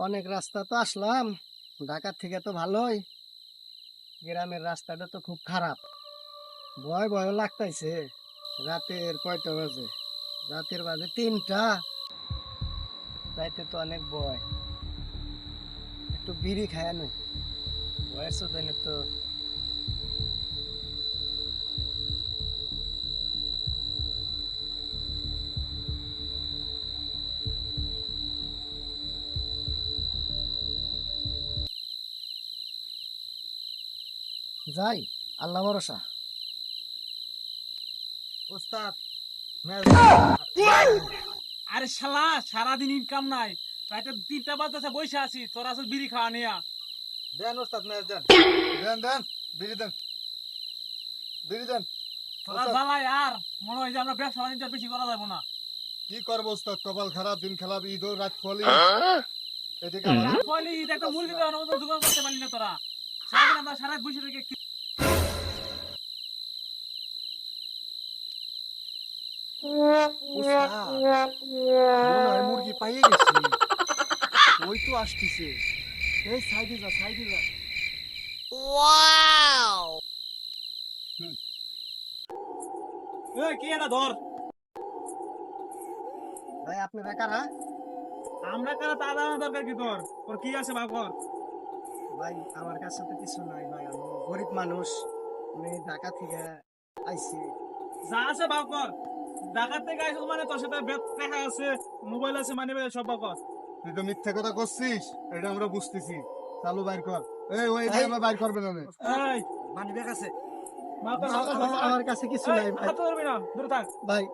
অনেক রাস্তা তো আসলাম, ঢাকার থেকে তো ভালোই। গ্রামের রাস্তাটা তো খুব খারাপ, ভয় ভয় লাগতাইছে। রাতের কয়টা বাজে? রাতের বাজে 3টা। রাইতে তো অনেক ভয়। একটু বিড়ি খায় না, ভয়ের সুদানে তো। যাই, আল্লাহ ভরসা। ওস্তাদ আরে শালা সারাদিন ইনকাম নাই, রাতে 3টা বাজতেছে বসে আছি, তোরা আসল বিড়ি খাওয়া নিয়া। দেন ওস্তাদ ম্যাচ দেন দেন দেন বিড়ি দেন বিড়ি দেন। তোরা জ্বালাই আর মনে হয় যে আমরা ব্যবসা বাণিজ্য বেশি করা যাবো না। কি করবো ওস্তাদ, কপাল খারাপ, দিন খারাপ, ঈদ রাত ফলি এদিকে পয়লে ঈদ একটা মুরগি দেওয়ার মতো জোগাড় করতে পারলি না তোরা। সারাদিন আমরা সারা রাত বসে থেকে মুরগি পাইয়ে গেছি, ওই তো আসতেছে। এই সাইডে যা, সাইডে যা। কি এটা ধর। ভাই আপনারা কারা? আমরা কারা তা জানা দরকার কি তোর? তোর কি আছে ভাব কর। ভাই আমার কাছে তো কিছু নাই ভাই, আমি গরিব মানুষ, আমি ঢাকা থেকে আইছি। যা আছে ভাব কর। ঢাকার থেকে আইসো মানে তোর সাথে দেখা আছে, মোবাইল আছে, মানে সব ভাব কর। তুই তো মিথ্যা কথা করছিস, এটা আমরা বুঝতেছি। চালু বাইর কর। এই ওই বাইর করবে না। এই মানি ব্যাগ আছে? ভাব কর, ভাব কর, ভাব কর। আমার কাছে কিছু নাই ভাই। হাত ধরবি না, দূরে থাক, ভাই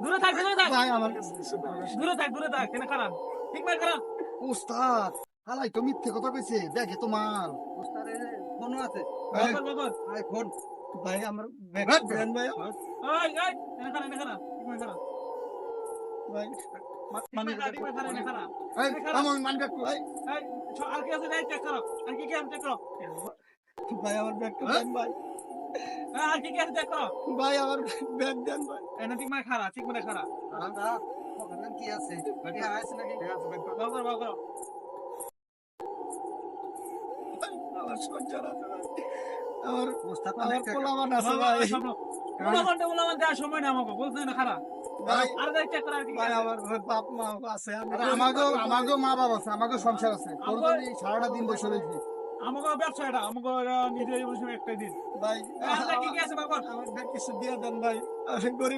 দূরে থাক, দূরে থাক, ভাই আমার কাছে কিছু নাই। দূরে থাক, দূরে থাক। কেন খারাপ? ঠিক ভাই খারাপ। ওস্তাদ হালাই তো মিথ্যা কথা কইছে, দেখে তো মাল। ওস্তাদে ফোন আছে? ভাব কর, ভাব কর। ভাই ফোন। ভাই আমার ব্যাগ ব্যাগ দেন ভাই। এই এনে খারাপ, এনে খারাপ, ঠিক ভাই খারাপ। ভাই মানে ঠিক ভাই খারাপ, এনে খারাপ। এই আমার মানবে কই? এই আর কি আছে রে, চেক করো। আর কি কি আছে চেক করো। ভাই আমার ব্যাগটা দেন ভাই। আর কি কি আছে চেক করো। ভাই আমার ব্যাগ দেন ভাই। এনে ঠিক মানে খারাপ, ঠিক মানে খারাপ। ওখানে কি আছে? কি আছে নাকি? ভাব কর, ভাব কর। আমার সঞ্চার আছে ভাই। আমার ওস্তাদ আমার পোলামান আছে ভাব ভাই। কর, উলামান দেওয়ার সময় না আমাকে, বলতে না খারাপ। ভাই আর দেখ চেক করো আর কি কি ভাই আছে। আমার বাপ মা আছে। আরে আমাগো মা বাবা আছে, আমাগো সংসার আছে। তোর জন্য সারাটা দিন বসে রয়েছি। আমাকে ব্যবসা এটা, আমাকে নিজে বসে একটাই দিন। ভাই আর কি কি আছে ভাব কর। আমার ব্যাগ কিছু দিয়ে দেন ভাই, আমি গরিব